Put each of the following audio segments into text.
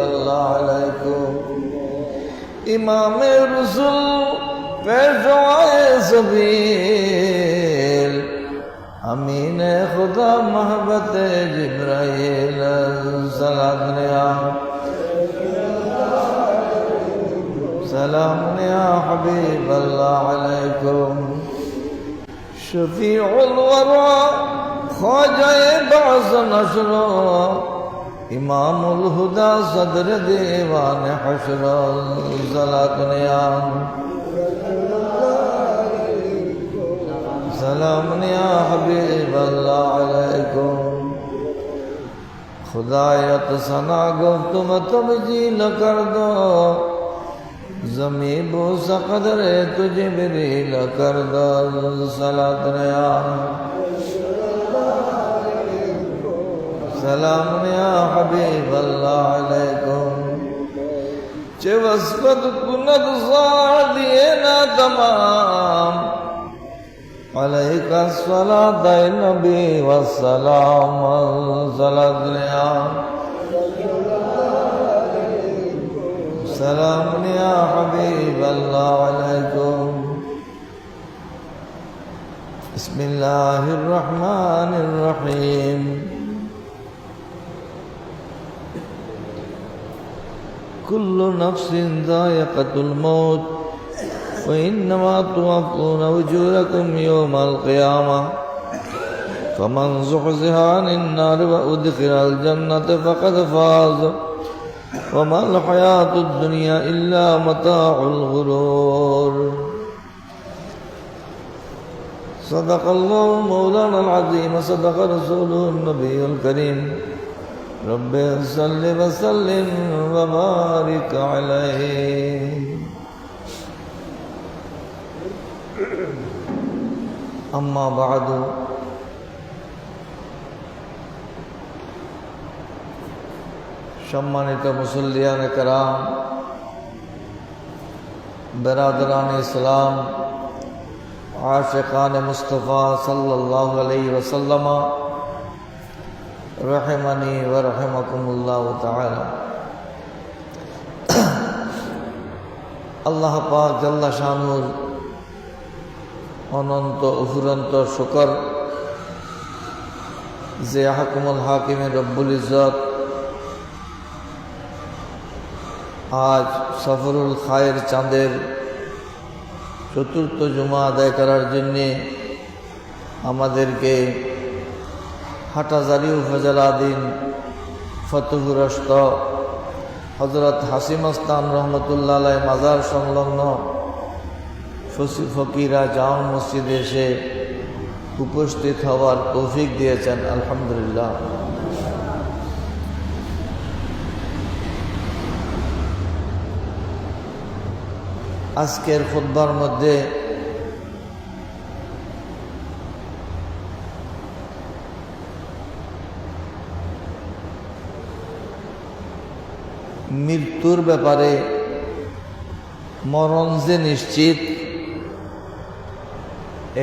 अल्लाह अलैकुम इमाम रसूल पेशवाए सबील अमीन खुदा मोहब्बत जिब्राइल सलाम या हबीब अल्लाह अलैकुम शफीउल वरा ख्वाजा बाज़ नशरो इमामुल हुदा सदर दीवान हशर सलाम या हबीब अल्लाह अलैकुम खुदायत सना गुफ्तुम तब्जील कर दो ज़मीं बोस क़दर तुझे बिरील कर दो सलाम या हबीब अल्लाह अलैकुम चे वस्फत कुनद ज़ादिए ना तमाम अलैका सलात ऐ नबी वस्सलाम सलाम या हबीब अल्लाह अलैकुम बिस्मिल्लाहिर रहमानिर रहीम कुल्लु नफ्सिन ज़ाइक़तुल मौत व इन्नमा तुवफ़्फ़ूना उजूरकुम यौमल क़ियामह फमन ज़ुहज़िहा अनिन नार व उदख़िलल जन्नत फ़क़द फ़ाज़ व मल हयातुद दुनिया इल्ला मताउल गुरूर सदक़ल्लाहु मौलानाल अज़ीम व सदक़ रसूलुहुन नबियुल करीम रब्बि सल्लि व सल्लिम व बारिक अलैहि अम्मा बादु सम्मानित मुसल्लियान कराम बिरादरान इस्लाम आशिकान मुस्तफ़ा सल्लल्लाहु अलैहि वसल्लम रहमनी व रहमकुमुल्लाह ताला अल्लाह पाक जल्ला शानुर अनंत उफुरंत शुकर जे हाकिमुल हाकिम रब्बुल इज़्ज़त आज सफरुल खायर चाँदेर चतुर्थ जुमा आदाय करार जन्य आमादेरके हाटाजारी उपजेलाधीन फतहुरस्त हजरत हासिमस्तान रहमतुल्लाह अलैह माजार संलग्न फकीरा जाम मस्जिद एसे उपस्थित हवार तौफिक दिएছেন अल्हम्दुलिल्लाह। आजकेर खुतबार मध्य मृत्युर ব্যাপারে मरण जे निश्चित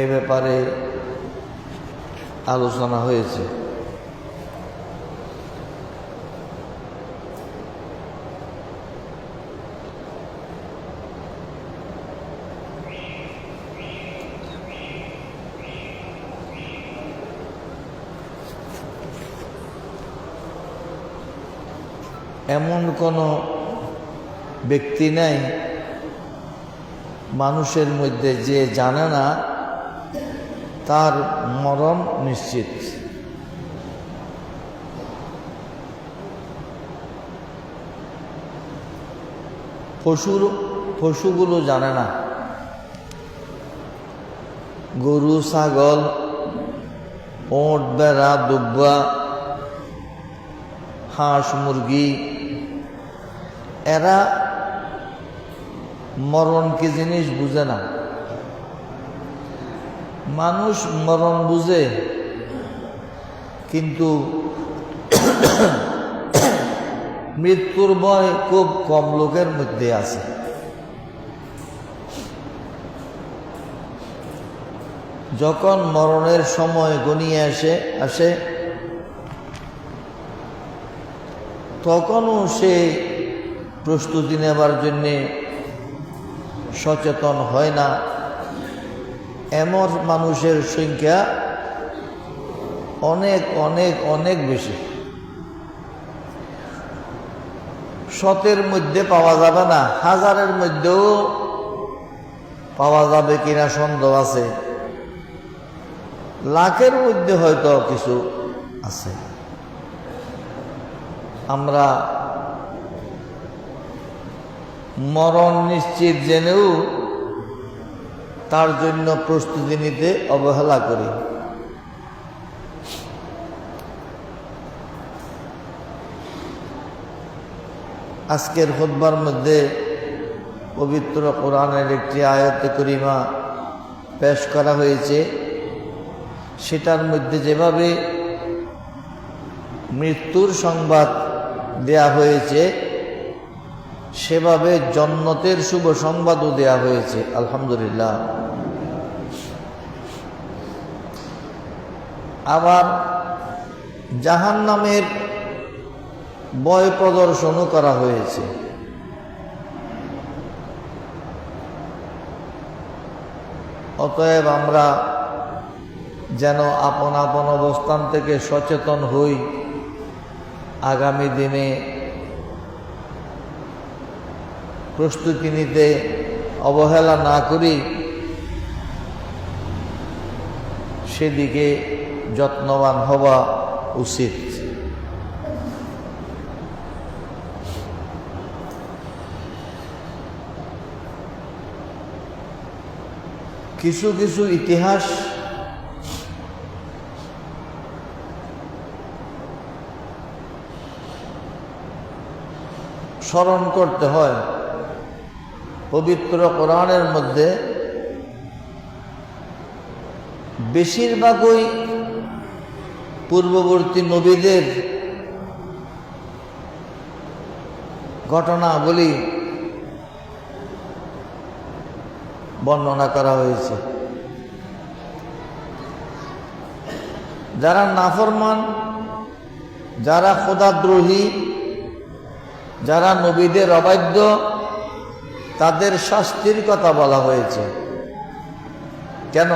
ए ব্যাপারে आलोचना হয়েছে। এমন কোনো ব্যক্তি নাই মানুষের মধ্যে যে জানে না তার মরণ নিশ্চিত। পশুগুলো জানে না, গরু ছাগল ওট বেড়া দুব্বা হাঁস মুরগি এরা মরণ কি জিনিস বুঝে না। মানুষ মরণ বুঝে, কিন্তু মৃত্যুর ভয় খুব কম লোকের মধ্যে আছে। যখন মরণের সময় ঘনিয়ে আসে তখনও সে প্রস্তুতি নেবার জন্যে সচেতন হয় না, এমন মানুষের সংখ্যা অনেক অনেক অনেক বেশি। শতের মধ্যে পাওয়া যাবে না, হাজারের মধ্যেও পাওয়া যাবে কিনা সন্দেহ আছে, লাখের মধ্যে হয়তো কিছু আছে। আমরা মরণ নিশ্চিত জেনেও তার জন্য প্রস্তুতি নিতে অবহেলা করি। আজকের খুতবার মধ্যে পবিত্র কোরআনের একটি আয়াতে করিমা পেশ করা হয়েছে, সেটার মধ্যে যেভাবে মৃত্যুর সংবাদ দেয়া হয়েছে সেভাবে জান্নাতের শুভ সংবাদও দেয়া হয়েছে। আলহামদুলিল্লাহ। আবার জাহান্নামের ভয় প্রদর্শনও করা হয়েছে। অতএব আমরা যেন আপন আপন অবস্থান থেকে সচেতন হই, আগামী দিনে প্রস্তুতি নিতে অবহেলা না করি, সেদিকে যত্নবান হওয়া উচিত। কিছু কিছু ইতিহাস স্মরণ করতে হয়। পবিত্র কোরআনের মধ্যে বেশিরভাগই পূর্ববর্তী নবীদের ঘটনাবলী বর্ণনা করা হয়েছে। যারা নাফরমান, যারা খোদাদ্রোহী, যারা নবীদের অবাধ্য, তাদের শাস্তির কথা বলা হয়েছে। কেন?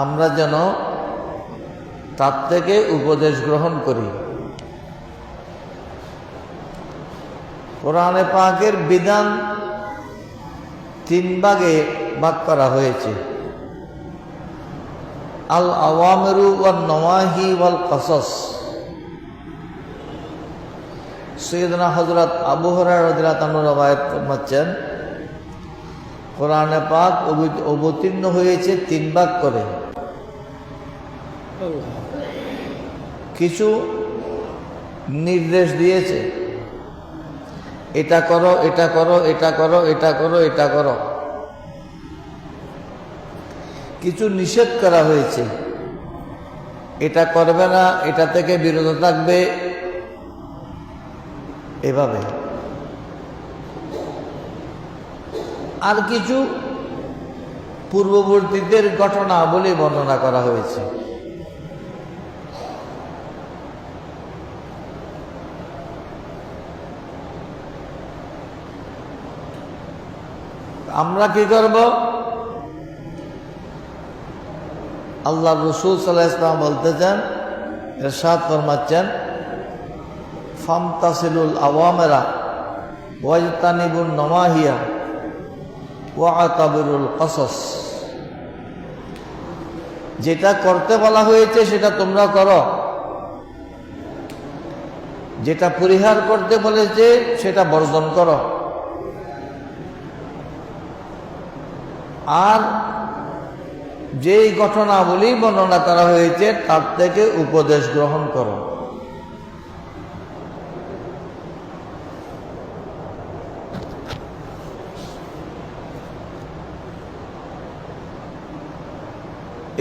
আমরা যেন তার থেকে উপদেশ গ্রহণ করি। কোরআনে পাকের বিধান 3 ভাগে ভাগ করা হয়েছে। আল আওয়ামিরু ওয়ান নওয়াহি ওয়াল কসস। সৈয়দনা হযরত আবু হুরায়রা রাদিয়াল্লাহু আনহু রওয়ায়াত ফরমাচ্ছেন, কোরআনে পাক অবতীর্ণ হয়েছে 3 ভাগ করে। কিছু নির্দেশ দিয়েছে, এটা করো, এটা করো, এটা করো, এটা করো, এটা করো। কিছু নিষেধ করা হয়েছে, এটা করবে না, এটা থেকে বিরত থাকবে, এভাবে। আর কিছু পূর্ববর্তীদের ঘটনা বলে বর্ণনা করা হয়েছে। আমরা কি করব? আল্লাহ রাসূল সাল্লাল্লাহু আলাইহি ওয়াসাল্লাম বলতেছেন, ইরশাদ ফরমাচ্ছেন, ফামতাসিলুল আওয়ামিরা ওয়াজতানিবুন নওয়াহিয়া ওয়াতাবিরুল কসস। যেটা করতে বলা হয়েছে সেটা তোমরা করো, যেটা পরিহার করতে বলেছে সেটা বর্জন করো, আর যেই ঘটনাবলী বর্ণনা করা হয়েছে তার থেকে উপদেশ গ্রহণ করো।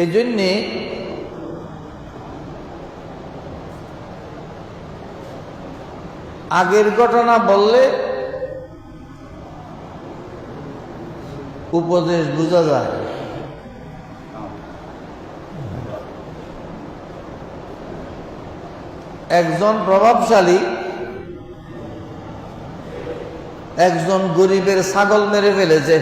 এই জন্যে আগের ঘটনা বললে উপদেশ বোঝা যায়। একজন প্রভাবশালী একজন গরিবের ছাগল মেরে ফেলেছে।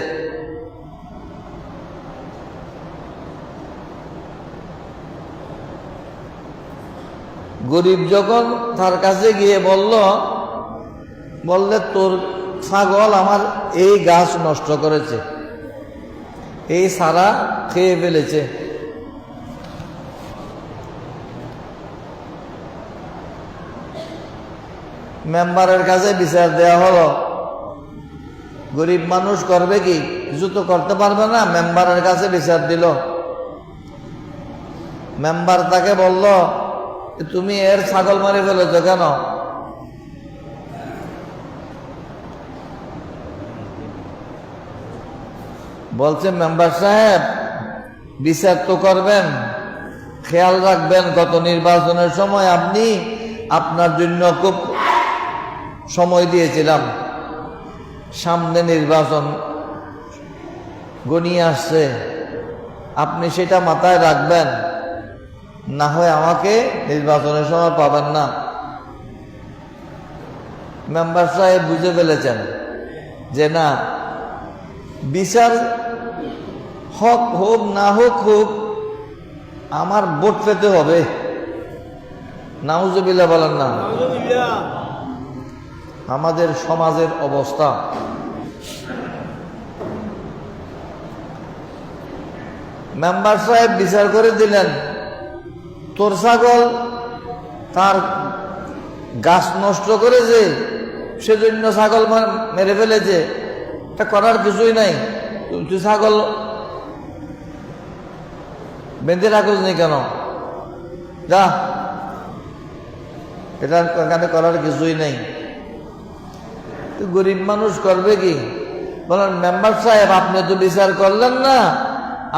গরিব যখন তার কাছে গিয়ে বললে তোর ছাগল আমার এই গাছ নষ্ট করেছে, এই সারা খেয়ে ফেলেছে। মেম্বারের কাছে বিচার দেওয়া হলো। গরিব মানুষ করবে কি? কিছু তো করতে পারবে না। মেম্বারের কাছে বিচার দিল। মেম্বার তাকে বলল, তুমি এর ছাগল মারি ফেলেছ কেন? বলছে, মেম্বার সাহেব, বিচার তো করবেন, খেয়াল রাখবেন গত নির্বাচনের সময় আপনি আপনার জন্য খুব সময় দিয়েছিলাম, সামনে নির্বাচন ঘনিয়ে আসছে, আপনি সেটা মাথায় রাখবেন, না হয় আমাকে নির্বাচনের সময় পাবেন না। মেম্বার সাহেব বুঝে ফেলেছেন যে না, বিচার হক হোক না হোক আমার ভোট পেতে হবে। নাউজুবিল্লাহ বলেন না। আমাদের সমাজের অবস্থা। মেম্বার সাহেব বিচার করে দিলেন, তোর ছাগল তার গাছ নষ্ট করেছে, সেজন্য ছাগল মেরে ফেলেছে, এটা করার কিছুই নাই। তুই ছাগল বেঁধে রাখোস নি কেন? যা, এটা এখানে করার কিছুই নেই। গরিব মানুষ করবে কি? বলেন, মেম্বার সাহেব আপনি তো বিচার করলেন না,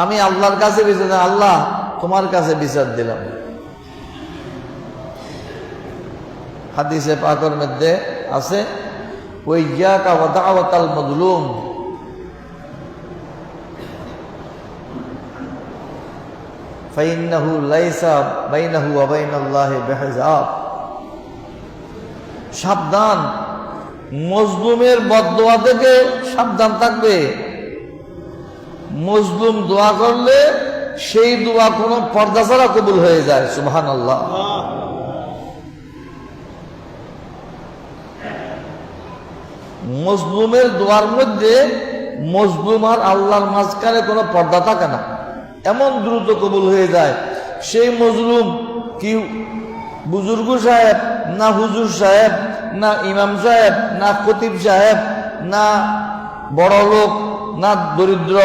আমি আল্লাহর কাছে বিচার, আল্লাহ তোমার কাছে বিচার দিলাম। হাদিসে পাকের মধ্যে আছে, ওয়াইয়াকা ওয়া দাওয়াতাল মাজলুম, ফাইন্নাহু লাইসা বাইনাহু ওয়া বাইনাল্লাহি বিহিজাব। সাবধান, মজলুমের বদদোয়া থেকে সাবধান থাকবে। মজলুম দোয়া করলে সেই দোয়া কোনো পর্দা ছাড়া কবুল হয়ে যায়। সুবহানাল্লাহ। মজলুমের দোয়ার মধ্যে মজলুম আর আল্লাহর মাঝখানে কোনো পর্দা থাকে না, এমন দ্রুত কবুল হয়ে যায়। সেই মজলুম কি বুজুর্গ সাহেব, না হুজুর সাহেব, না ইমাম সাহেব, না খতিব সাহেব, না বড় লোক, না দরিদ্র,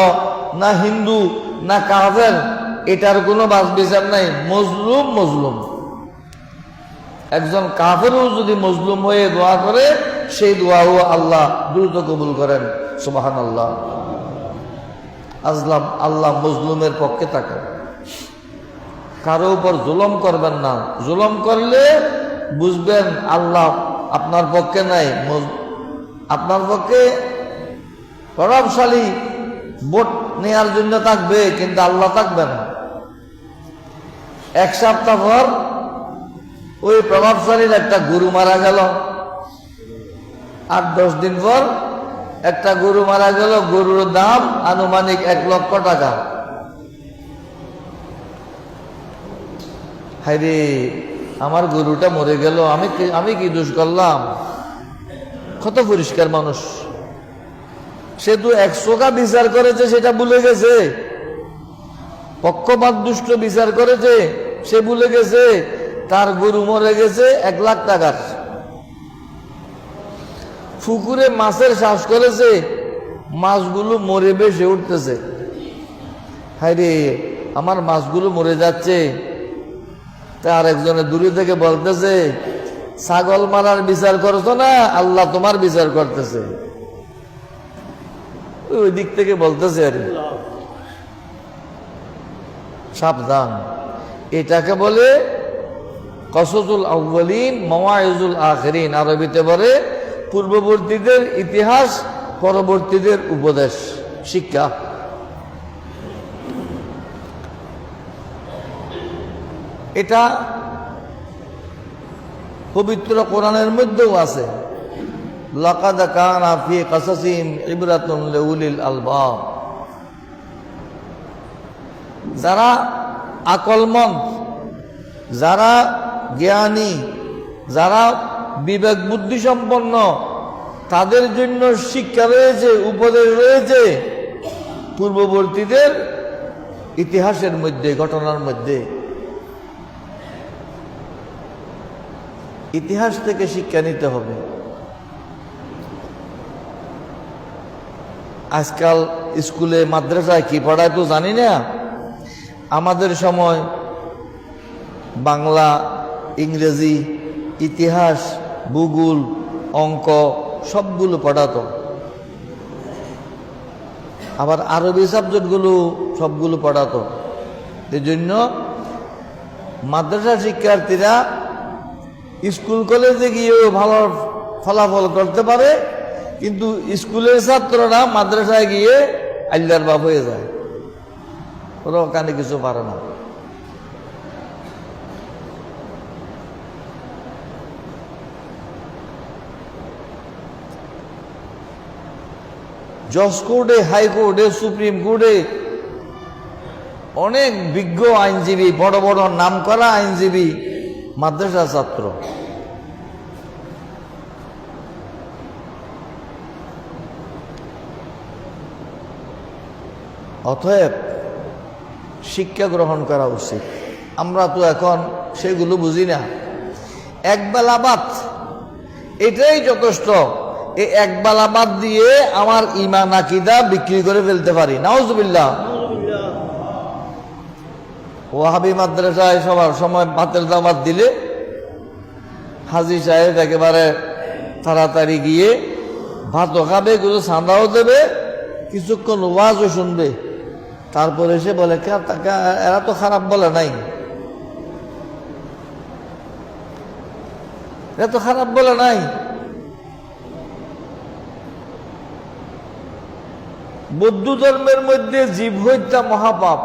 না হিন্দু, না কাফের, এটার কোনো বাস বিচার নাই। মজলুম মজলুম। একজন কাফেরও যদি মজলুম হয়ে দোয়া করে, সেই দোয়াও আল্লাহ দ্রুত কবুল করেন। সুবহানাল্লাহ। আজলাম আল্লাহ মজলুমের পক্ষে থাকেন। কারো উপর জুলুম করবেন না। জুলুম করলে বুঝবেন আল্লাহ আপনার পক্ষে নাই। আপনার পক্ষে প্রভাবশালী ভোট নেওয়ার জন্য থাকবে, কিন্তু আল্লাহ থাকবেন। এক সপ্তাহ পর ওই প্রভাবশালীর একটা গরু মারা গেল। 8-10 দিন পর একটা গরু মারা গেল, গরুর দাম আনুমানিক 1 লক্ষ টাকা। হায়রে, আমার গরুটা মরে গেল, আমি কি দোষ করলাম? কত পরিষ্কার মানুষ, সে তো 100টা বিচার করেছে, সেটা ভুলে গেছে। পক্ষপাত দুষ্ট বিচার করেছে, সে ভুলে গেছে তার গরু মরে গেছে 1 লাখ টাকার। পুকুরে মাছের চাষ করেছে, মাছগুলো মরে ভেসে উঠতেছে। হায়রে, আমার মাছগুলো মরে যাচ্ছে। তার একজনে দূরে থেকে বলতেছে, ছাগল মারার বিচার করছো না, আল্লাহ তোমার বিচার করতেছে। ওই দিক থেকে বলতেছে আর সাবধান। এটাকে বলে কসসুল আউয়ালিন মাওয়াইজুল আখিরিন। আরবিতে বলে পূর্ববর্তীদের ইতিহাস, পরবর্তীদের উপদেশ, শিক্ষা। এটা পবিত্র কোরআনের মধ্যেও আছে, লাকাদ কানা ফি কাসাসিহিম ইবরাতুন লিউলিল আলবাব। যারা আকলমন্দ, যারা জ্ঞানী, যারা বিবেক বুদ্ধি সম্পন্ন, তাদের জন্য শিক্ষা রয়েছে, উপদেশ রয়েছে পূর্ববর্তীদের ইতিহাসের মধ্যে, ঘটনার মধ্যে। ইতিহাস থেকে শিক্ষা নিতে হবে। আজকাল স্কুলে মাদ্রাসায় কি পড়ায় তো জানি না। আমাদের সময় বাংলা, ইংরেজি, ইতিহাস, ভূগোল, অঙ্ক সবগুলো পড়াতো। আবার আরবি সাবজেক্টগুলো সবগুলো পড়াতো। এই জন্য মাদ্রাসা শিক্ষার্থীরা স্কুল কলেজে গিয়েও ভালো ফলাফল করতে পারে, কিন্তু স্কুলের ছাত্ররা মাদ্রাসায় গিয়ে আল্লাহর বাপ হয়ে যায়, ওরা ওখানে কিছু পারে না। জজ কোর্টে, হাইকোর্টে, সুপ্রিম কোর্টে অনেক বিজ্ঞ আইনজীবী, বড় বড় নামকরা আইনজীবী মাদ্রাসা ছাত্র। অতএব শিক্ষা গ্রহণ করা উচিত। আমরা তো এখন সেগুলো বুঝি না। একবেলা ভাত এটাই যথেষ্ট। এই একবেলা ভাত দিয়ে আমার ঈমান আকীদা বিক্রি করে ফেলতে পারি। নাউজুবিল্লাহ। ওয়াহাবি মাদ্রাসায় সবার সময় ভাতের দাওয়াত দিলে হাজী সাহেব একেবারে তাড়াতাড়ি গিয়ে ভাতও খাবে, কিছু চাঁদাও দেবে, কিছুক্ষণ ওয়াজও শুনবে, তারপরে এসে বলে এরা তো খারাপ বলে নাই, এরা তো খারাপ বলে নাই। বৌদ্ধ ধর্মের মধ্যে জীব হত্যা মহাপাপ।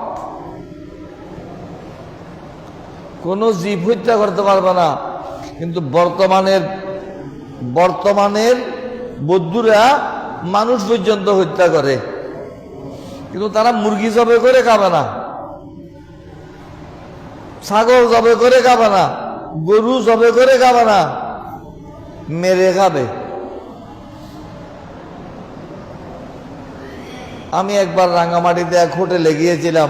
কোন জীব হত্যা করতে পারবে না, কিন্তু বর্তমানের বৌদ্ধরা মানুষ পর্যন্ত হত্যা করে, কিন্তু তারা মুরগি জবে করে খাবে না, ছাগল জবে করে খাবে না, গরু জবে করে খাবে না, মেরে খাবে। আমি একবার রাঙ্গামাটিতে এক হোটেলে গিয়েছিলাম,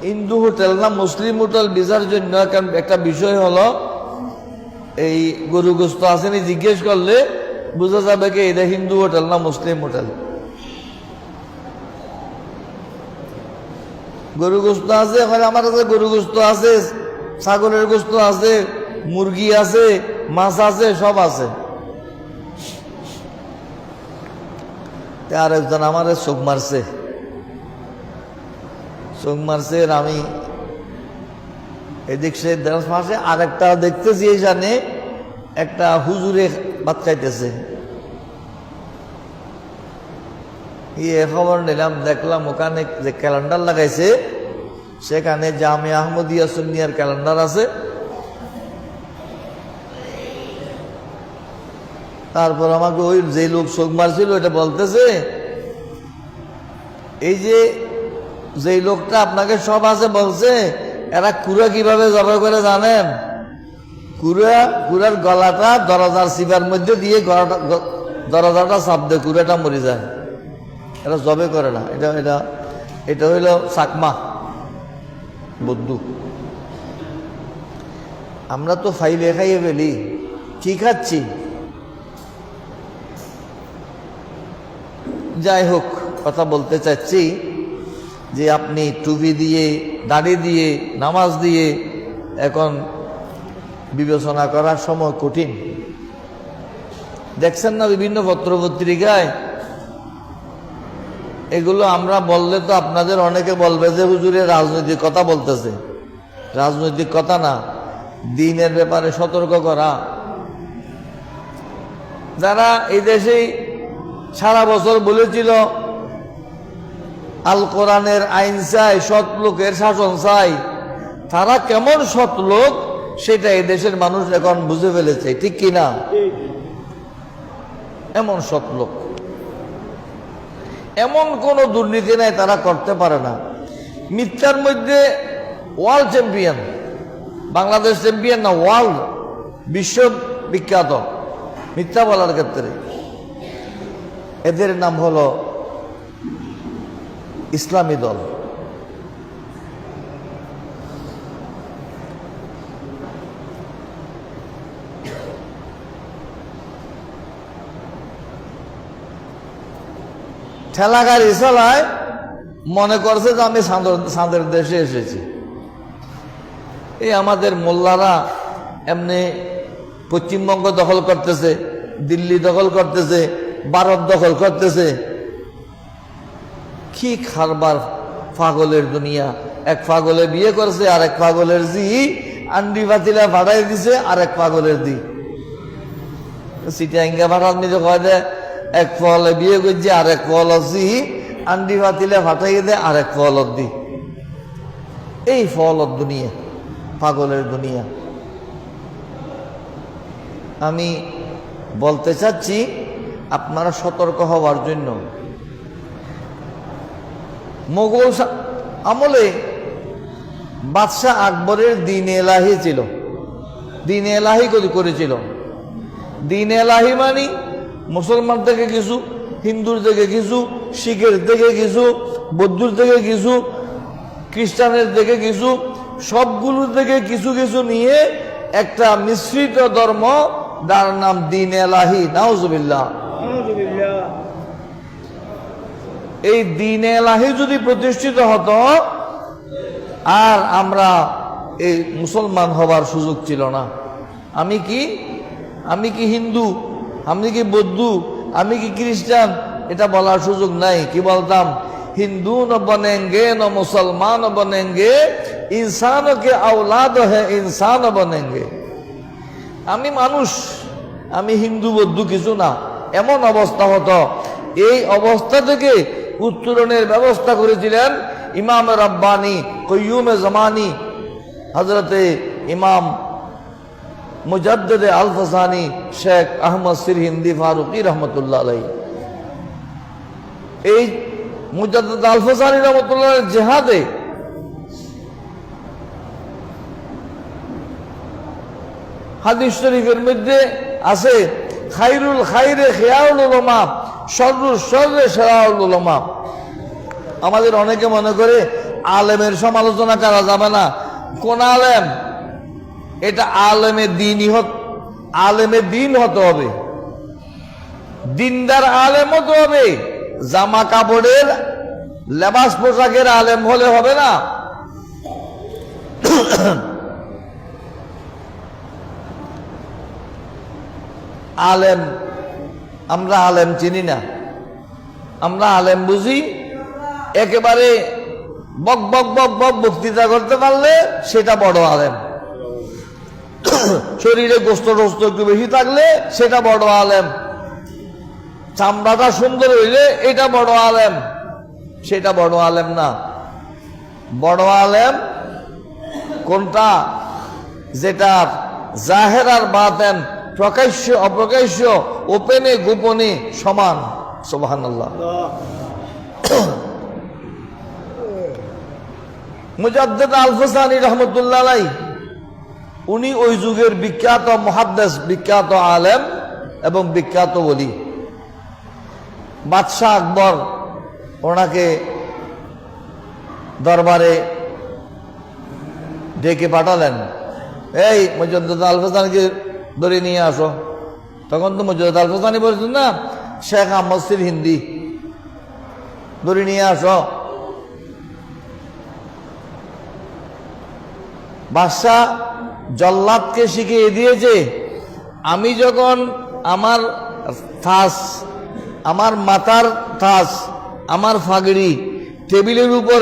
হিন্দু হোটেল না মুসলিম হোটেল ভিসার জন্য একটা বিষয় হলো এই গরু গোস্ত আসেনি, জিজ্ঞেস করলে বোঝা যাবে কি এটা হিন্দু হোটেল না মুসলিম হোটেল। গরু গোস্ত আছে, আমার কাছে গরু গোস্ত আছে, ছাগলের গোস্ত আছে, মুরগি আছে, মাছ আছে, সব আছে। আর একজন আমার চোখ মারছে, আমি এদিক সে মাসে আরেকটা দেখতেছি, এইখানে একটা হুজুরে ভাত খাইতেছে। খবর নিলাম, দেখলাম ওখানে যে ক্যালেন্ডার লাগাইছে সেখানে জামিয়া আহমদিয়া সুন্নিয়ার ক্যালেন্ডার আছে। তারপর আমাকে ওই যে লোক চোখ মারছিল ওইটা বলতেছে, এই যে লোকটা আপনাকে সব আছে বলছে, এরা কুড়া কিভাবে জবাই করে জানেন? কুড়ার গলাটা দরজার সিবার মধ্যে দিয়ে দরজাটা চাপ দেয়, কুড়াটা মরে যায়। এরা জবে করে না। এটা হইল চাকমা বৌদ্ধ। আমরা তো ফাইলে খাইয়ে ফেলি, কি খাচ্ছি? যাই হোক, কথা বলতে চাচ্ছি যে আপনি টুপি দিয়ে, দাড়ি দিয়ে, নামাজ দিয়ে এখন বিবেচনা করার সময় কঠিন। দেখছেন না বিভিন্ন পত্রপত্রিকায় এগুলো আমরা বললে তো আপনাদের অনেকে বলবে যে হুজুরে রাজনৈতিক কথা বলতেছে। রাজনৈতিক কথা না, দ্বীনের ব্যাপারে সতর্ক করা। যারা এই দেশেই সারা বছর বলেছিল আল কোরআনের আইন চাই, সৎ লোকের শাসন চাই, তারা কেমন সৎ লোক সেটা এই দেশের মানুষ এখন বুঝে ফেলেছে, ঠিক কিনা? এমন সৎ লোক, এমন কোন দুর্নীতি নাই তারা করতে পারে না। মিথ্যার মধ্যে ওয়ার্ল্ড চ্যাম্পিয়ন, বাংলাদেশ চ্যাম্পিয়ন না, ওয়ার্ল্ড, বিশ্ব বিখ্যাত মিথ্যা বলার ক্ষেত্রে। এদের নাম হলো ইসলামী দল। ঠেলা গাড়ি চালায়, মনে করছে যে আমি চাঁদের দেশে এসেছি। এই আমাদের মোল্লারা এমনি পশ্চিমবঙ্গ দখল করতেছে, দিল্লি দখল করতেছে, ভারত দখল করতেছে। কি খারবার পাগলের দুনিয়া। এক পাগলে বিয়ে করছে, আর এক পাগলের জি আন্ডি বাতিলা ভাড়াই দিছে, আর এক পাগলের দি সিটিয়াঙ্গা ভাড়ার নিজে কয় দেয়, এক ফলে বিয়ে করছে, আর এক ফল জি আন্ডি বাতিলে ফাটাই দে, আর এক ফলত দি। এই ফলত দুনিয়া, পাগলের দুনিয়া। আমি বলতে চাচ্ছি আপনারা সতর্ক হওয়ার জন্য। মোগল আমলে বাদশাহ আকবরের দিন এলাহি ছিল, দিন এলাহি করেছিল। দিন এলাহি মানে মুসলমান থেকে কিছু, হিন্দুর থেকে কিছু, শিখের থেকে কিছু, বৌদ্ধর থেকে কিছু, খ্রিস্টানের থেকে কিছু, সবগুলো থেকে কিছু কিছু নিয়ে একটা মিশ্রিত ধর্ম, যার নাম দিন এলাহি। নাউজুবিল্লাহ। এই দিন এলাহি যদি প্রতিষ্ঠিত হতো, আর আমরা এই মুসলমান হবার সুযোগ ছিল না। আমি কি হিন্দু, আমি কি বৌদ্ধ, আমি কি খ্রিস্টান, এটা বলার সুযোগ নাই। কি বলতাম? হিন্দু ন বনেঙ্গে ন মুসলমান বনেঙ্গে, ইনসান কে আওলাদ হে ইনসান বনেঙ্গে। আমি মানুষ, আমি হিন্দু বৌদ্ধ কিছু না, এমন অবস্থা হতো। এই অবস্থা থেকে উত্তরণের ব্যবস্থা করেছিলেন ইমাম রব্বানি কয়্যুমে জামানি হযরতে ইমাম মুজাদ্দিদে আল-ফাসানি শেখ আহমদ সিরহিন্দি ফারুকি রহমতুল্লাহ আলাইহি। এই মুজাদ্দিদ আল-ফাসানি রহমতুল্লাহ জিহাদে হাদিস শরীফের মধ্যে আছে, খাইরুল খাইরে খিয়ারুল উলামা, শররুল শররে শিরারুল উলামা। আমাদের অনেকে মনে করে আলেমের সমালোচনা করা যাবে না। কোন আলেম? এটা আলেমে দিনই আলেমে দিন হতে হবে, দিনদার আলেম হতে হবে। জামা কাপড়ের লেবাস পোশাকের আলেম হলে হবে না। আলেম, আমরা আলেম চিনি না, আমরা আলেম বুঝি একেবারে বক বক বক বক বক্তৃতা করতে পারলে সেটা বড় আলেম। শরীরে গোস্ত টোস্ত একটু বেশি থাকলে সেটা বড় আলেম। চামড়াটা সুন্দর হইলে এটা বড় আলেম, সেটা বড় আলেম না। বড় আলেম কোনটা? যেটা জাহের আর বাতেন, প্রকাশ্য অপ্রকাশ্য, ওপেনে গোপনে সমান। সুবহানাল্লাহ। মুজাদ্দিদ আল-ফাসানি রহমতুল্লাহ আলাইহি, উনি ওই যুগের বিখ্যাত মুহাদ্দিস, বিখ্যাত আলেম এবং বিখ্যাত ওলি। বাদশাহ আকবর ওনাকে দরবারে ডেকে পাঠালেন, এই মুজাদ্দিদ আল-ফাসানিকে ধরে নিয়ে আসো। তখন তো মুজাদ্দিদ আল-ফাসানি বলছেন না, শেখ আহমদ সিরহিন্দি, ধরে নিয়ে আসো। বাদশাহ জল্লাদকে শিখিয়ে দিয়েছে, আমি যখন আমার থাস, আমার মাথার থাস, আমার ফাগড়ি টেবিলের উপর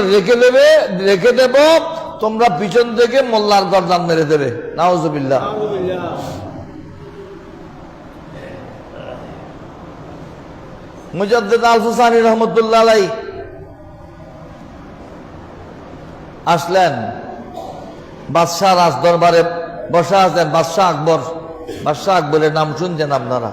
রেখে দেব, তোমরা পিছন থেকে মোল্লার গর্দান মেরে দেবে। নাউজুবিল্লাহ। মুজাদ্দিদ আল-ফাসানি রহমতুল্লাহ আলাইহি আসলেন, বাদশাহ রাজ দরবারে বসা আছেন বাদশাহ আকবর। বাদশাহ আকবরের নাম শুনছেন আপনারা?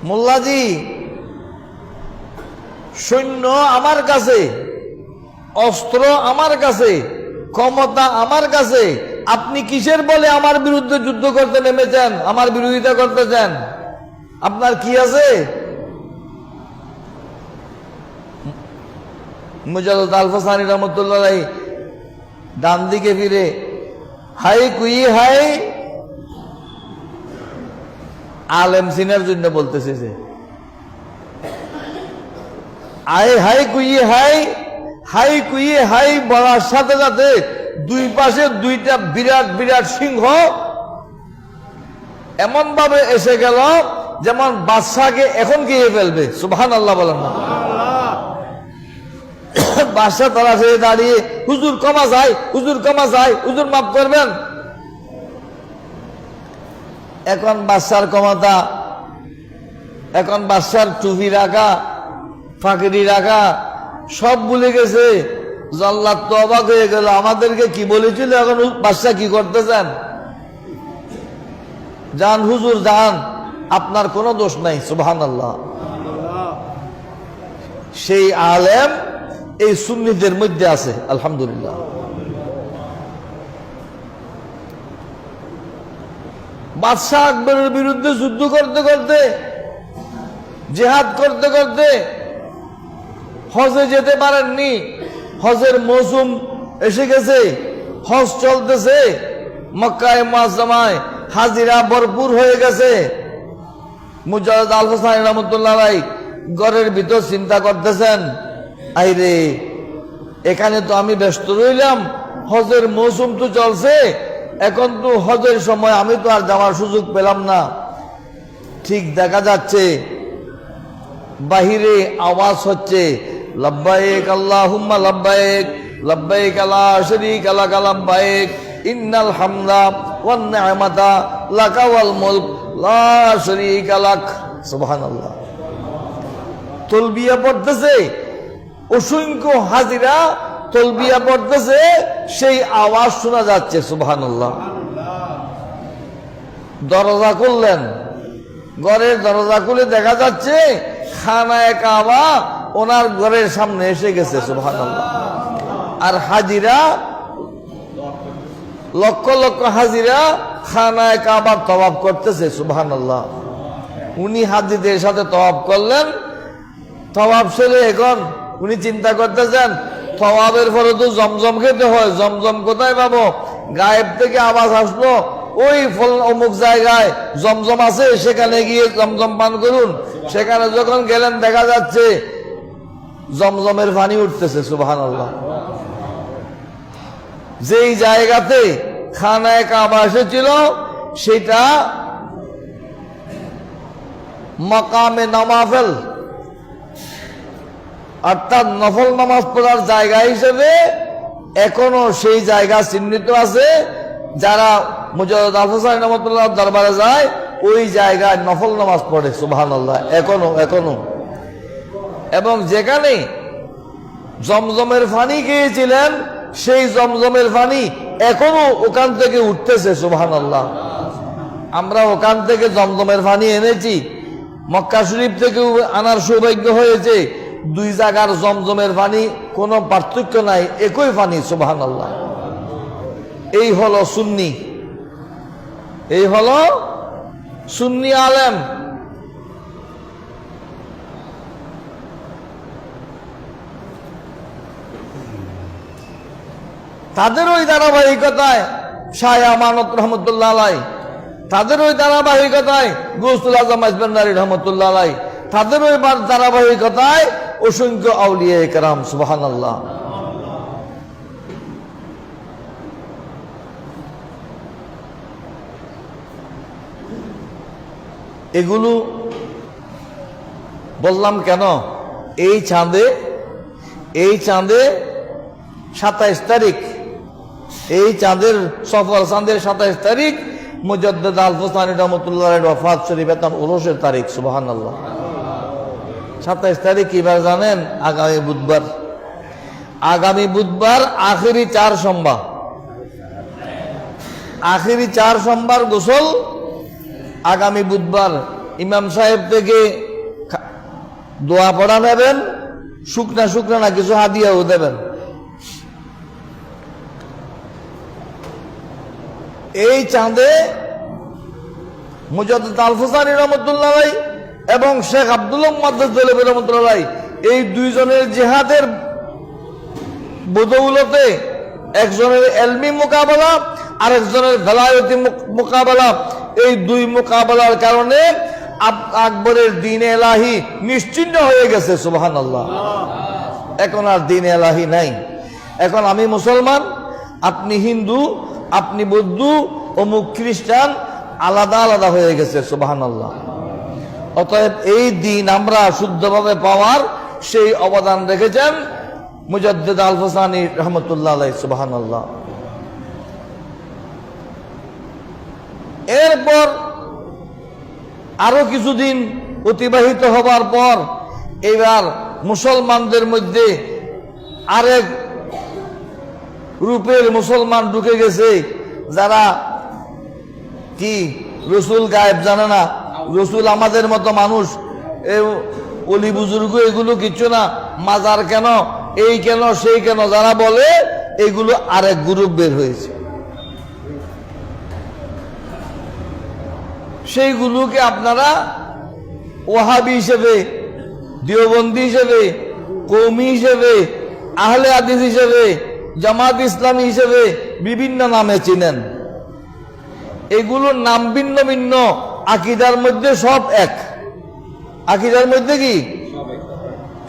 মোল্লাজি, সৈন্য আমার কাছে, অস্ত্র আমার কাছে, ক্ষমতা আমার কাছে, আপনি কিসের বলে আমার বিরুদ্ধে যুদ্ধ করতে নেমেছেন, আমার বিরোধিতা করতেছেন? আপনার কি আছে? মুজাদ্দিদ আল-ফাসানি রহমতুল্লাহ ডান দিকে ফিরে হাই কুই হাই, আলেম সিনার জন্য বলতেছে যে আই হাই কুই হাই, হাই কুই হাই বলার সাথে সাথে দুই পাশে দুইটা বিরাট বিরাট সিংহ এমন ভাবে এসে গেল যেমন বাদশাকে এখন খেয়ে ফেলবে। সুবহানাল্লাহ বলেন না? বাদশা তারা ছেড়ে দাঁড়িয়ে, হুজুর ক্ষমা চাই, হুজুর ক্ষমা চাই, হুজুর মাফ করবেন। এখন বাদশার ক্ষমতা, এখন বাদশার টুপি রাখা, ফাঁকড়ি রাখা সব ভুলে গেছে। জল্লাদ তো অবাক হয়ে গেল, আমাদেরকে কি বলেছিল, এখন বাদশা কি করতে চান? যান হুজুর যান, আপনার কোনো দোষ নাই। সুবহানাল্লাহ। সেই আলেম এই সুন্নিদের মধ্যে আছে, আলহামদুলিল্লাহ। বাদশাহ আকবরের বিরুদ্ধে যুদ্ধ করতে করতে, জিহাদ করতে করতে হজে যেতে পারেননি। হজের মৌসুম এসে গেছে, হজ চলতেছে, মক্কায় মুআজ্জামায় হাজিরা ভরপুর হয়ে গেছে। মুজাদ্দিদ আল-ফাসানি রহমতুল্লাহ ঘরের ভিতর চিন্তা করতেছেন, আইরে এখানে তো আমি ব্যস্ত রইলাম, হজের মৌসুম তো চলছে, এখন তো হজের সময় আমি তো আর যাওয়ার সুযোগ পেলাম না। ঠিক দেখা যাচ্ছে বাহিরে আওয়াজ হচ্ছে, লব্বাইক আল্লাহুম্মা লব্বাইক, লব্বাইক লা শারীকা লাক লব্বাইক, ইন্নাল হামদা ওয়ান নি'মাতা লাকা ওয়াল মুলক লা শারীকা লাক। সুবহানাল্লাহ। তালবিয়া পড়তেছে, অসংখ্য হাজিরা তালবিয়া পড়তেছে, সেই আওয়াজ শোনা যাচ্ছে। সুবহানাল্লাহ। দরজা খুললেন, ঘরের দরজা খুলে দেখা যাচ্ছে খানায়ে কাবা ওনার ঘরের সামনে এসে গেছে। সুবহানাল্লাহ। আর হাজিরা, লক্ষ লক্ষ হাজিরা খানায়ে কাবার তওয়াফ করতেছে। সুবহানাল্লাহ। উনি হাজিদের সাথে তওয়াফ করলেন, তওয়াফ ছেড়ে এখন উনি চিন্তা করতেছেন, তওয়াফের পরে তো জমজম খেতে হয়, জমজম কোথায় পাবো? গায়েব থেকে আওয়াজ আসলো, ওই অমুক জায়গায় জমজম আছে, সেখানে গিয়ে জমজম পান করুন। সেখানে যখন গেলেন দেখা যাচ্ছে জমজমের পানি উঠতেছে। সুবহানাল্লাহ। যেই জায়গাতে খানায়ে কাবা এসেছিল সেটা মাকামে নওয়াফিল, অর্থাৎ নফল নামাজ পড়ার জায়গা হিসেবে এখনো সেই জায়গা চিহ্নিত আছে। যারা মুজাদ্দিদ আল-ফাসানি রহমাতুল্লাহ দরবারে যায় ওই জায়গায় নফল নামাজ পড়ে। সুবহানাল্লাহ। এখনো এখনো এবং যেখানে জমজমের পানি খেয়েছিলেন সেই জমজমের পানি এখনো ওখান থেকে উঠতেছে। সুবহানাল্লাহ। আমরা ওখান থেকে জমজমের পানি এনেছি, মক্কা শরীফ থেকে আনার সৌভাগ্য হয়েছে। দুই জায়গার জমজমের পানি কোনো পার্থক্য নাই, একই পানি। সুবহানাল্লাহ। এই হলো সুন্নি, এই হলো সুন্নি আলেম। তাদের ওই ধারাবাহিকতায় শাহ আমানত রহমতুল্লাহ আলাই, তাদের ওই ধারাবাহিকতায় গৌসুল আজম আজমানী রহমতুল্লাহ আলাই, তাদের ওই ধারাবাহিকতায় অসংখ্য আউলিয়া কেরাম। সুবহানাল্লাহ। এগুলো বললাম কেন? এই চাঁদে 27 তারিখ, এই চাঁদের সফর চাঁদের 27 তারিখ মুজাদ্দিদ আল-ফাসানি রহমতুল্লাহ ওয়াফাত শরীফ, উরুসের তারিখ। সুবহানাল্লাহ। 27 তারিখ কিবার জানেন? আগামী বুধবার। আগামী বুধবার আখেরি 4 সোমবার, আখেরি 4 সোমবার গোসল। আগামী বুধবার ইমাম সাহেব থেকে দোয়া পড়া নেবেন, শুকনা শুকনা না কিছু হাদিয়াও দেবেন। এই চাঁদে মুজাদ্দিদ আল-ফুসানি রহমতুল্লাহ এবং শেখ আব্দুল্লাহ মুহাদ্দিস দেহলভী রহমতুল্লাহ এই দুইজনের জিহাদের বদৌলতে একজনের এলমি মোকাবেলা আর একজনের ভেলায়তি মোকাবেলা, এই দুই মোকাবেলার কারণে আকবরের দ্বীন এলাহি নিশ্চিহ্ন হয়ে গেছে। সুবহানাল্লাহ। এখন আর দ্বীন এলাহি নাই। এখন আমি মুসলমান, আপনি হিন্দু, আপনি বৌদ্ধ, অমুক খ্রিস্টান, আলাদা আলাদা হয়ে গেছে। সুবহানাল্লাহ। অতএব এই দিন আমরা শুদ্ধভাবে পাওয়ার সেই অবদান রেখেছেন মুজাদ্দিদ আল-ফুসানি রহমতুল্লাহ আলাইহি। সুবহানাল্লাহ। এরপর আরো কিছুদিন অতিবাহিত হবার পর এবার মুসলমানদের মধ্যে আরেক রূপের মুসলমান ঢুকে গেছে, যারা কি রসুল গায়েব জানে না, রসুল আমাদের মতো মানুষ, অলি বুজুর্গ এগুলো কিচ্ছু না, মাজার কেন, এই কেন, সেই কেন যারা বলে, এগুলো আরেক গ্রুপ বের হয়েছে। সেইগুলোকে আপনারা ওয়াহাবি হিসেবে, দেওবন্দি হিসেবে, কওমি হিসেবে, আহলে হাদিস হিসেবে, জামাত ইসলামী হিসেবে বিভিন্ন নামে চিনেন। এগুলোর নাম ভিন্ন ভিন্ন, আকীদার মধ্যে সব এক। আকীদার মধ্যে কি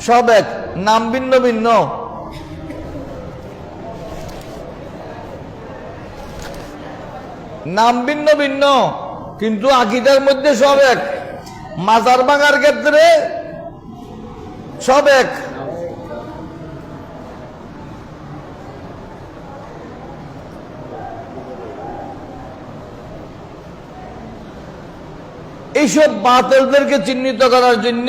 সব এক, নাম ভিন্ন ভিন্ন। নাম ভিন্ন ভিন্ন কিন্তু আকীদার মধ্যে সব এক। মাজার ভাঙার ক্ষেত্রে সব এক। এইসব বাতিলদেরকে চিহ্নিত করার জন্য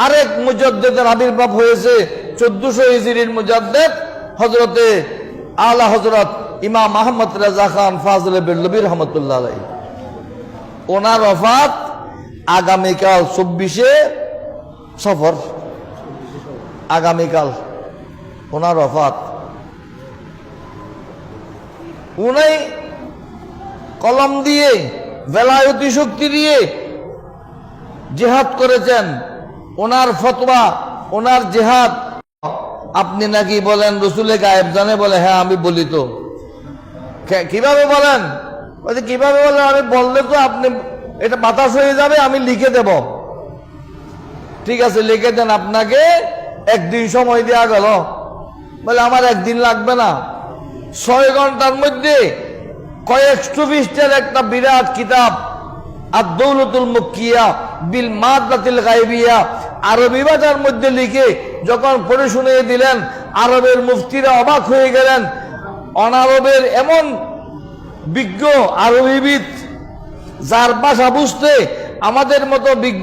আরেক মুজাদ্দিদের আবির্ভাব হয়েছে। 1400 হিজরির মুজাদ্দিদ হযরতে আলা হযরত ইমাম আহমদ রাজা খান ফাজলে বেরলভী রহমতুল্লাহ আলাইহি। ওনার ওফাত আগামীকাল 24শে সফর, আগামীকাল ওনার ওফাত। উনি কলম দিয়ে, বেলায়তি শক্তি দিয়ে জিহাদ করেছেন। ওনার ফতোয়া, ওনার জিহাদ। আপনি নাকি বলেন রসুলে গায়েব জানে, বলে হ্যাঁ আমি বলি। তো কিভাবে বলেন? কিভাবে বলেন? আমি বললে তো আপনি এটা বাতাস হয়ে যাবে, আমি লিখে দেব। ঠিক আছে, লিখে দেন। আপনাকে একদিন সময় দেওয়া গেল, বলে আমার একদিন লাগবে না, 6 ঘন্টার মধ্যে কয়েকশো পৃষ্ঠার একটা বিরাট কিতাব আদ-দৌলাতুল মুক্কিয়া বিল মাদাতিল গায়বিয়া আরবি ভাষার মধ্যে লিখে যখন পড়ে শুনিয়ে দিলেন, আরবের মুফতিরা অবাক হয়ে গেলেন। অনারবের এমন বিজ্ঞ আরবিবিদ, যার ভাষা বুঝতে আমাদের মতো বিজ্ঞ,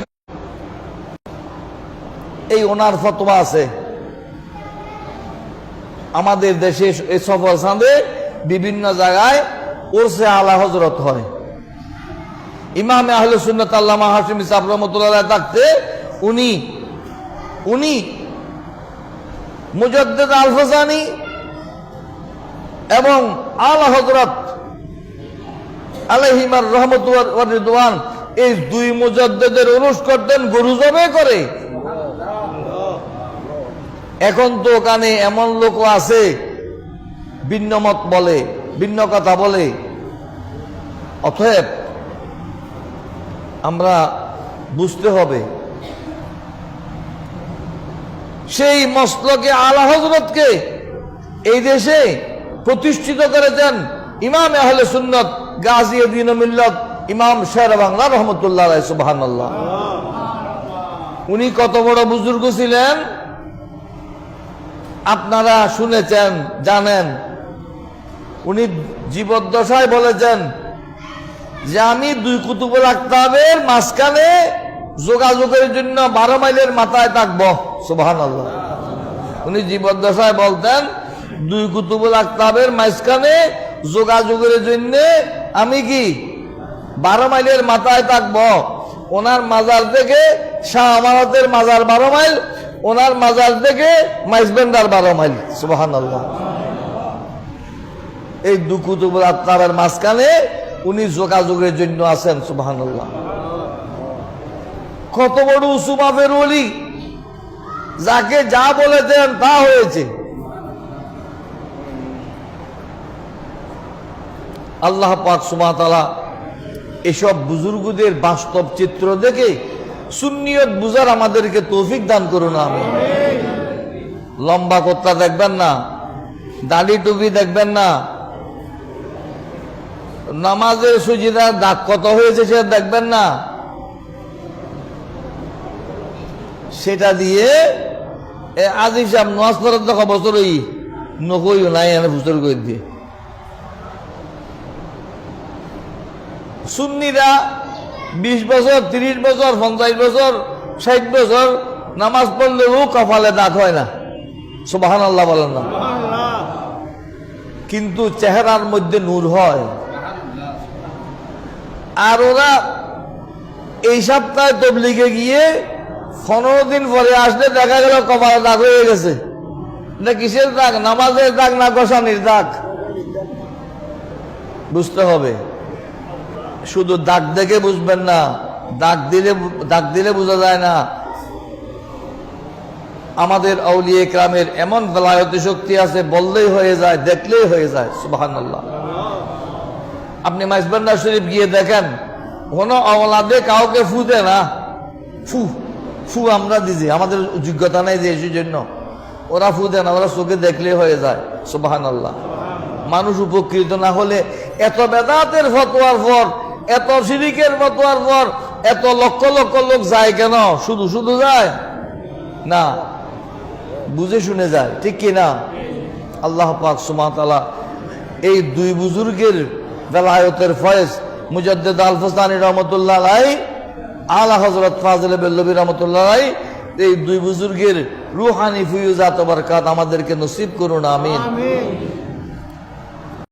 এই ওনার ফতোয়া আছে। আমাদের দেশে এই সফর সাঁদে বিভিন্ন জায়গায় ওরসে আলা হযরত হয়। ইমাম আহলে সুন্নাত আল্লামা হাশিমি সাহেব রাহমাতুল্লাহ থাকতে উনি মুজাদ্দিদ আল-ফুসানি এবং আলা হযরত আলাইহিমার রহমত ওয়া রিদওয়ান, এই দুই মুজাদ্দিদের উরুস করতেন গরু জবে করে। এখন তো ওখানে এমন লোক আছে ভিন্ন মত বলে, ভিন্ন কথা বলে। অতএব আমরা বুঝতে হবে, সেই মসলকে আলা হযরতকে এই দেশে প্রতিষ্ঠিত করেছেন ইমাম আহলে সুন্নাত গাজী দ্বীন মিল্লাত ইমাম শের বাংলা রহমতুল্লাহ আলাইহি। সুবহানাল্লাহ। উনি কত বড় বুজুর্গ ছিলেন আপনারা শুনেছেন, জানেন। উনি জীবদ্দশায় বলেছেন যে আমি দুই কুতুবুল আকতাবের মাঝখানে যোগাযোগের জন্য 12 মাইলের মাথায় থাকবো। সুবহানাল্লাহ। উনি জীবদ্দশায় বলতেন 2 কুতুবুল আকতাবের মাঝখানে যোগাযোগের জন্য আমি কি 12 মাইলের মাথায় থাকবো। ওনার মাজার থেকে শাহ আমানতের মাজার 12 মাইল, ওনার মাজার থেকে মাইজবেন্ডার 12 মাইল। সুবহানাল্লাহ। এই 2 কুতুবুল আকতাবের মাঝখানে উনি যোগাযোগের জন্য আছেন। সুবহানাল্লাহ। কত বড় উঁচু মাপের ওলি, যাকে যা বলেছেন তা হয়েছে। আল্লাহ পাক সুবহানাহু ওয়া তাআলা এসব বুজুর্গদের বাস্তব চিত্র দেখে সুন্নিয়ত বুঝার আমাদেরকে তৌফিক দান করুন। আমিন। লম্বা কোত্তা দেখবেন না, দাড়ি টুপি দেখবেন না, নামাজের সুজিদার দাগ কত হয়েছে সেটা দেখবেন না, সেটা দিয়ে আজি সাহেব নামাজ পড়ার দেখা বছর ওই নকইও নাই এনে ফুসর করে দিয়ে। সুন্নিরা 20 বছর, 30 বছর, 50 বছর, 60 বছর নামাজ পড়লেও কপালে দাগ হয় না। সুবহানাল্লাহ বলেন না? কিন্তু চেহারার মধ্যে নূর হয়। আর ওরা এই সপ্তাহে তবলিগে গিয়ে 15 দিন পরে আসলে দেখা গেল কপালে দাগ হয়ে গেছে। এটা কিসের দাগ? নামাজের দাগ না গোসানির দাগ? বুঝতে হবে। শুধু দাগ দেখে বুঝবেন না, দাগ দিলে বোঝা যায় না। আমাদের আউলিয়া কেরামের এমন বেলায়েতি শক্তি আছে, বললেই হয়ে যায়, দেখলেই হয়ে যায়। সুবহানাল্লাহ। আপনি মাইজবান্ডার শরীফ গিয়ে দেখেন, কোনো আওলাদে কাউকে ফু দেয় না। ফু আমরা দিছি, আমাদের যোগ্যতা নাই যে জন্য ওরা ফু দেয় না, ওরা চোখে দেখলেই হয়ে যায়। সুবহানাল্লাহ। মানুষ উপকৃত না হলে এত বেদাতের ফতোয়ার পর, এত শিরিকের ফতোয়ার পর এত লক্ষ লক্ষ লোক যায় কেন? শুধু শুধু যায় না, বুঝে শুনে যায়, ঠিক কি না? আল্লাহ পাক সুবহানাহু ওয়া তাআলা এই 2 বুজুর্গের বেলায়েতের ফয়েজ মুজাদ্দিদ আল ফাসানি রহমাতুল্লাহ আলাইহি, আলা হযরত ফাজিল বেল্লভী রহমাতুল্লাহ আলাইহি, এই 2 বুজুর্গের রূহানি ফিউজাত ও বরকাত আমাদেরকে নসিব করুন। আমিন।